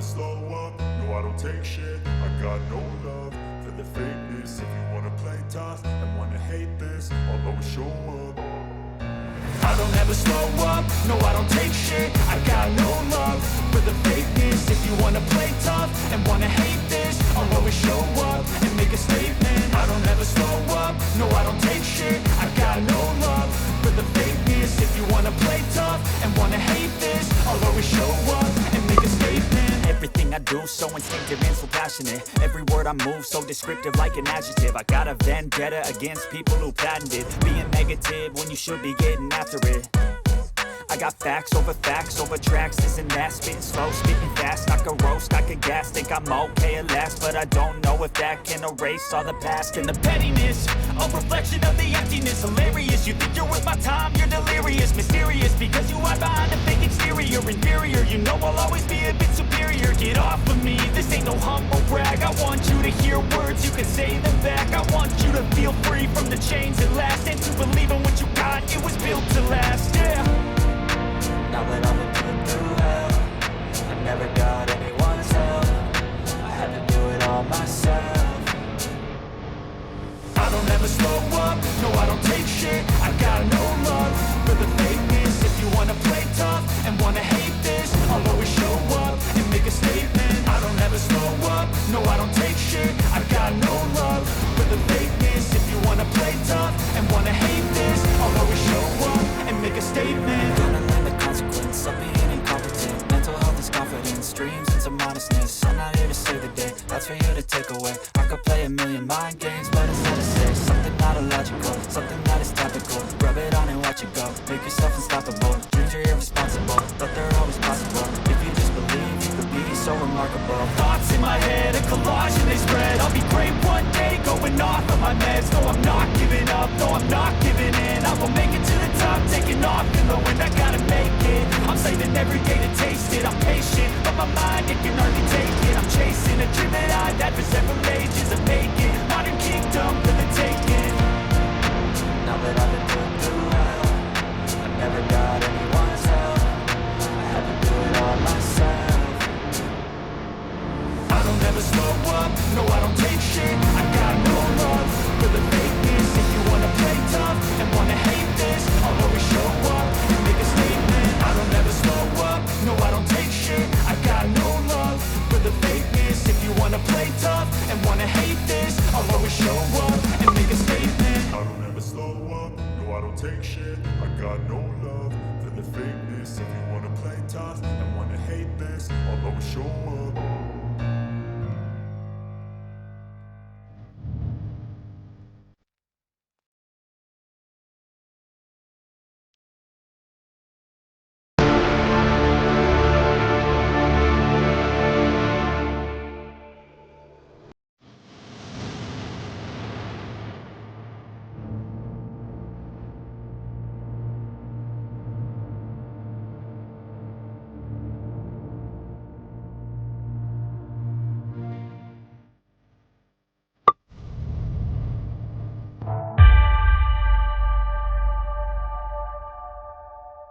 slow up, no I don't take shit. I got no love for the fakeness. If you wanna play tough and wanna hate this, I'll always show up. I don't ever slow up, no I don't take shit. I got no love for the fakeness. If you wanna play tough and wanna hate this, I'll always show up and make a statement. I don't ever slow up, no I don't take shit. I got no love for the fakeness. If you wanna play tough and wanna hate this, I'll always show up and make a statement. Everything I do so instinctive and so passionate. Every word I move so descriptive like an adjective. I got a vendetta against people who patented being negative when you should be getting after it. I got facts over tracks, this and that. Spitting slow, spitting fast, I could roast, I could gas. Think I'm okay at last, but I don't know if that can erase all the past. And the pettiness, a reflection of the emptiness. Hilarious, you think you're worth my time, you're delirious. Mysterious, because you hide behind a fake exterior. Inferior, you know I'll always be a bit superior. Get off of me, this ain't no humble brag. I want you to hear words, you can say them back. I want you to feel free from the chains at last, and to believe in what you got, it was built to last, yeah. Now that I've been put through hell, I never got anyone's help. I had to do it all myself. I don't ever slow up, no I don't take shit. I got no love for the fakeness. If you wanna play tough and wanna hate this, I'll always show up and make a statement. I don't ever slow up, no I don't take shit. I got no love for the fakeness. If you wanna play tough and wanna hate this, I'll always show up and make a statement. Of being incompetent. Mental health is confidence, dreams and some modestness. I'm not here to save the day, that's for you to take away. I could play a million mind games, but instead of say something not illogical, something that is topical. Rub it on and watch it go, make yourself unstoppable. Dreams are irresponsible, but they're always possible. If you just believe, you could be so remarkable. Thoughts in my head, a collage and they spread. I'll be great one day, going off of my meds. No, I'm not giving up, no, I'm not giving in. I will make it to the top, taking off in the wind. I gotta make it, I'm saving every day to taste it. I'm patient, but my mind, it can hardly take it. I'm chasing a dream that I've had for several ages of making modern kingdom for the taking. Now that I've been put through hell, I never got anyone's help. I had to do it all myself. I don't ever slow up, no I don't take shit. I got no love for the fakeness. If you wanna play tough and wanna hate this, I'll always show up and make a statement. I don't ever slow up, no I don't take shit. I got no love for the fakeness. If you wanna play tough and wanna hate this, I'll always show up and make a statement. I don't ever slow up, no I don't take shit. I got no love for the fakeness. If you wanna play tough and wanna hate this, I'll always show up